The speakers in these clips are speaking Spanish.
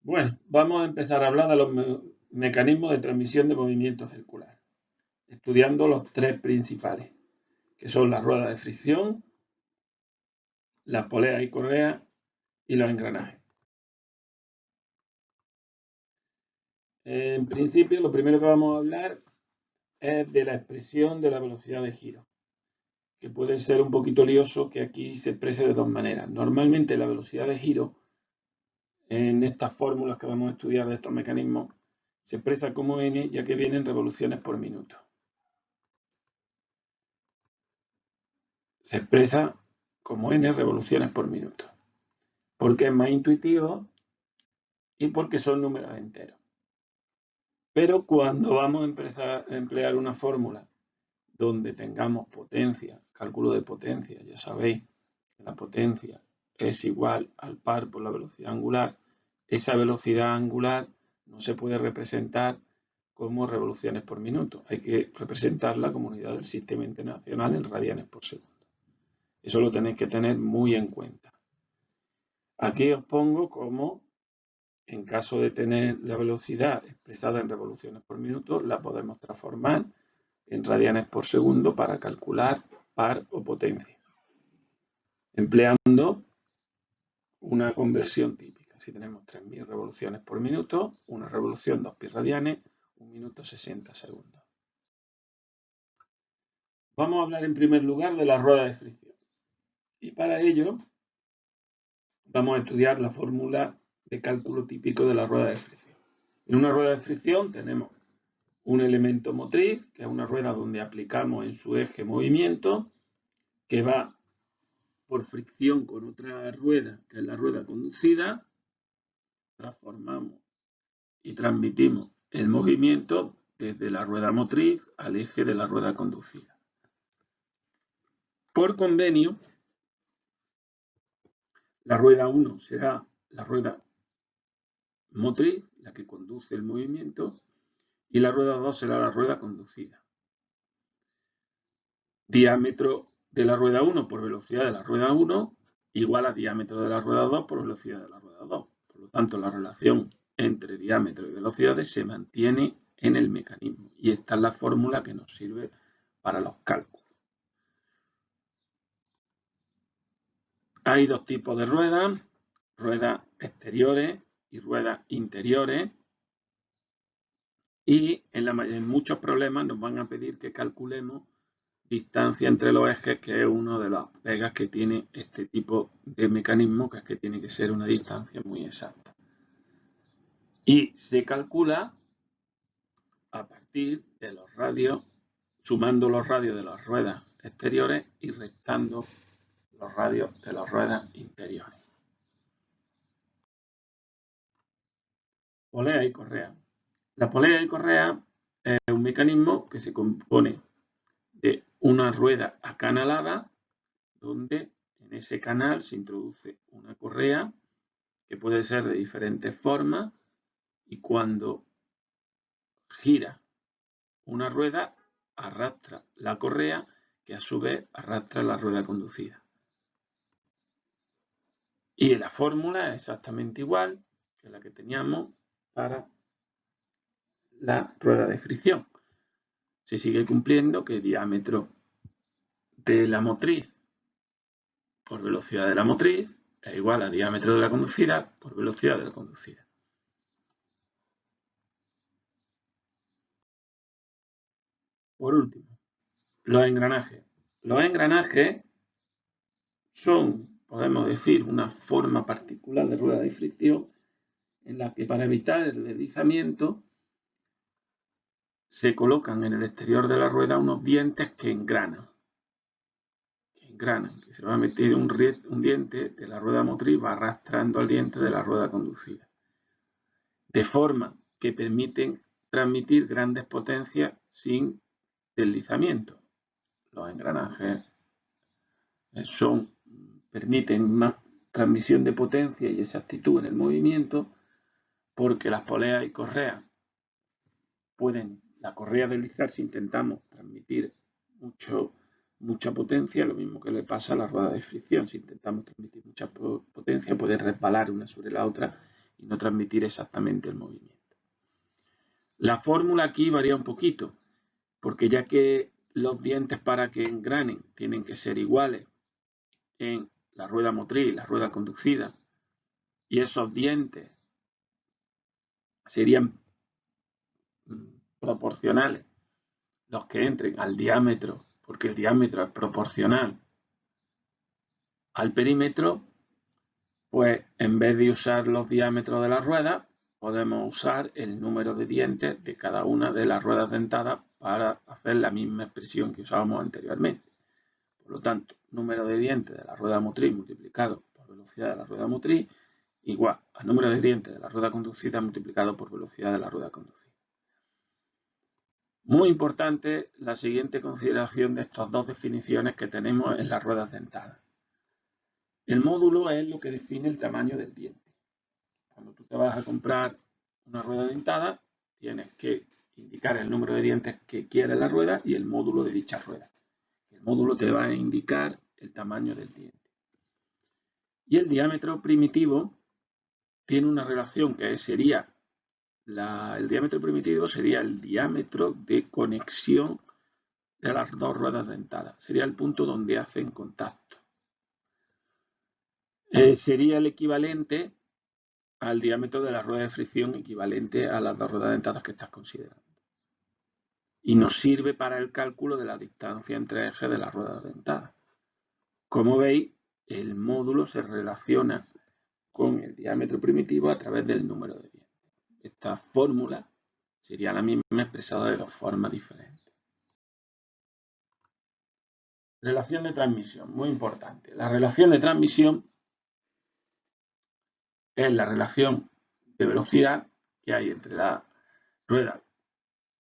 Bueno, vamos a empezar a hablar de los mecanismos de transmisión de movimiento circular, estudiando los tres principales, que son la rueda de fricción, las poleas y correas y los engranajes. En principio, lo primero que vamos a hablar es de la expresión de la velocidad de giro, que puede ser un poquito lioso, que aquí se exprese de dos maneras. Normalmente la velocidad de giro, en estas fórmulas que vamos a estudiar de estos mecanismos, se expresa como n, ya que vienen revoluciones por minuto. Se expresa como n revoluciones por minuto, porque es más intuitivo y porque son números enteros. Pero cuando vamos a emplear una fórmula donde tengamos potencia, cálculo de potencia, ya sabéis que la potencia es igual al par por la velocidad angular, esa velocidad angular no se puede representar como revoluciones por minuto, hay que representarla como unidad del sistema internacional en radianes por segundo. Eso lo tenéis que tener muy en cuenta. Aquí os pongo como, en caso de tener la velocidad expresada en revoluciones por minuto, la podemos transformar en radianes por segundo para calcular par o potencia, empleando una conversión típica. Si tenemos 3000 revoluciones por minuto, una revolución 2 pi radianes, 1 minuto 60 segundos. Vamos a hablar en primer lugar de la rueda de fricción. Y para ello vamos a estudiar la fórmula de cálculo típico de la rueda de fricción. En una rueda de fricción tenemos un elemento motriz, que es una rueda donde aplicamos en su eje movimiento, que va por fricción con otra rueda, que es la rueda conducida, transformamos y transmitimos el movimiento desde la rueda motriz al eje de la rueda conducida. Por convenio, la rueda 1 será la rueda motriz, la que conduce el movimiento, y la rueda 2 será la rueda conducida. Diámetro de la rueda 1 por velocidad de la rueda 1 igual a diámetro de la rueda 2 por velocidad de la rueda 2. Por lo tanto, la relación entre diámetro y velocidades se mantiene en el mecanismo. Y esta es la fórmula que nos sirve para los cálculos. Hay dos tipos de ruedas exteriores y ruedas interiores. Y en muchos problemas nos van a pedir que calculemos distancia entre los ejes, que es una de las pegas que tiene este tipo de mecanismo, que es que tiene que ser una distancia muy exacta. Y se calcula a partir de los radios, sumando los radios de las ruedas exteriores y restando los radios de las ruedas interiores. Polea y correa. La polea y correa es un mecanismo que se compone de una rueda acanalada, donde en ese canal se introduce una correa que puede ser de diferentes formas, y cuando gira una rueda arrastra la correa, que a su vez arrastra la rueda conducida. Y la fórmula es exactamente igual que la que teníamos para la rueda de fricción. Se sigue cumpliendo que el diámetro de la motriz por velocidad de la motriz es igual a diámetro de la conducida por velocidad de la conducida. Por último, los engranajes. Los engranajes son, podemos decir, una forma particular de rueda de fricción en la que, para evitar el deslizamiento, se colocan en el exterior de la rueda unos dientes que engranan. Que se va a meter un diente de la rueda motriz, va arrastrando al diente de la rueda conducida, de forma que permiten transmitir grandes potencias sin deslizamiento. Los engranajes permiten más transmisión de potencia y exactitud en el movimiento, porque las poleas y correas la correa deslizar si intentamos transmitir mucha potencia, lo mismo que le pasa a la rueda de fricción. Si intentamos transmitir mucha potencia, puede resbalar una sobre la otra y no transmitir exactamente el movimiento. La fórmula aquí varía un poquito, porque ya que los dientes para que engranen tienen que ser iguales en la rueda motriz y la rueda conducida, y esos dientes serían proporcionales los que entren al diámetro, porque el diámetro es proporcional al perímetro, pues en vez de usar los diámetros de las ruedas, podemos usar el número de dientes de cada una de las ruedas dentadas para hacer la misma expresión que usábamos anteriormente. Por lo tanto, número de dientes de la rueda motriz multiplicado por velocidad de la rueda motriz igual al número de dientes de la rueda conducida multiplicado por velocidad de la rueda conducida. Muy importante la siguiente consideración de estas dos definiciones que tenemos en las ruedas dentadas. El módulo es lo que define el tamaño del diente. Cuando tú te vas a comprar una rueda dentada, tienes que indicar el número de dientes que quiere la rueda y el módulo de dicha rueda. El módulo te va a indicar el tamaño del diente. Y el diámetro primitivo tiene una relación que sería, el diámetro primitivo sería el diámetro de conexión de las dos ruedas dentadas. Sería el punto donde hacen contacto. Sería el equivalente al diámetro de la rueda de fricción equivalente a las dos ruedas dentadas que estás considerando. Y nos sirve para el cálculo de la distancia entre ejes de la rueda dentada. Como veis, el módulo se relaciona con el diámetro primitivo a través del número de dientes. Esta fórmula sería la misma expresada de dos formas diferentes. Relación de transmisión, muy importante. La relación de transmisión es la relación de velocidad que hay entre la rueda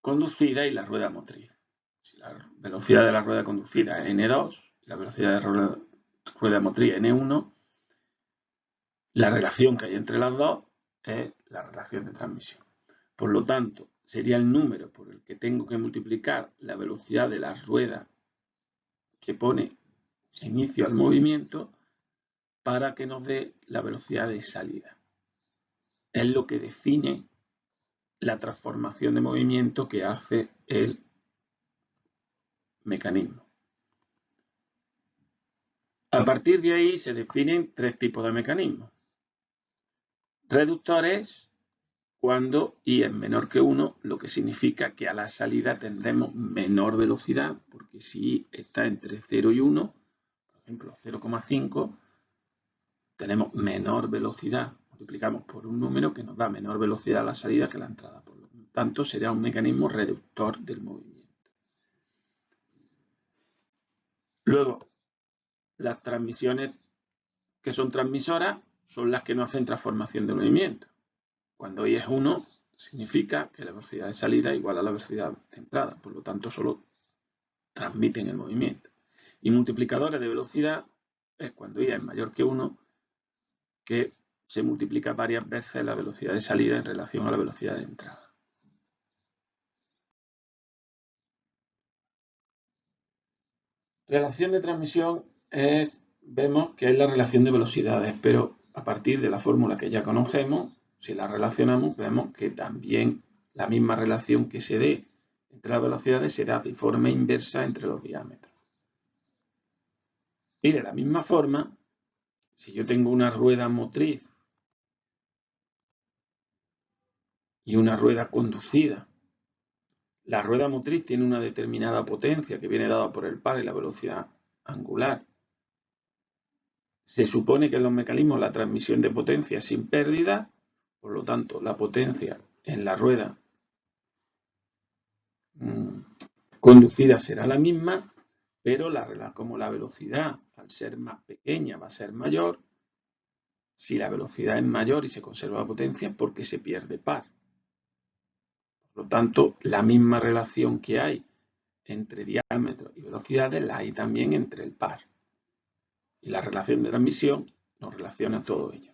conducida y la rueda motriz. Si la velocidad de la rueda conducida es N2 y la velocidad de la rueda motriz es N1, la relación que hay entre las dos es la relación de transmisión. Por lo tanto, sería el número por el que tengo que multiplicar la velocidad de la rueda que pone inicio al movimiento para que nos dé la velocidad de salida. Es lo que define la transformación de movimiento que hace el mecanismo. A partir de ahí se definen tres tipos de mecanismos. Reductores cuando I es menor que 1, lo que significa que a la salida tendremos menor velocidad, porque si I está entre 0 y 1, por ejemplo 0,5, tenemos menor velocidad. Multiplicamos por un número que nos da menor velocidad a la salida que a la entrada. Por lo tanto, será un mecanismo reductor del movimiento. Luego, las transmisiones que son transmisoras son las que no hacen transformación de movimiento. Cuando I es 1, significa que la velocidad de salida es igual a la velocidad de entrada. Por lo tanto, solo transmiten el movimiento. Y multiplicadores de velocidad es cuando I es mayor que 1, que se multiplica varias veces la velocidad de salida en relación a la velocidad de entrada. Relación de transmisión vemos que es la relación de velocidades, pero a partir de la fórmula que ya conocemos, si la relacionamos, vemos que también la misma relación que se dé entre las velocidades se da de forma inversa entre los diámetros. Y de la misma forma, si yo tengo una rueda motriz y una rueda conducida, la rueda motriz tiene una determinada potencia que viene dada por el par y la velocidad angular. Se supone que en los mecanismos la transmisión de potencia es sin pérdida, por lo tanto la potencia en la rueda conducida será la misma, pero como la velocidad al ser más pequeña va a ser mayor, si la velocidad es mayor y se conserva la potencia es porque se pierde par. Por lo tanto, la misma relación que hay entre diámetro y velocidades la hay también entre el par. Y la relación de transmisión nos relaciona todo ello.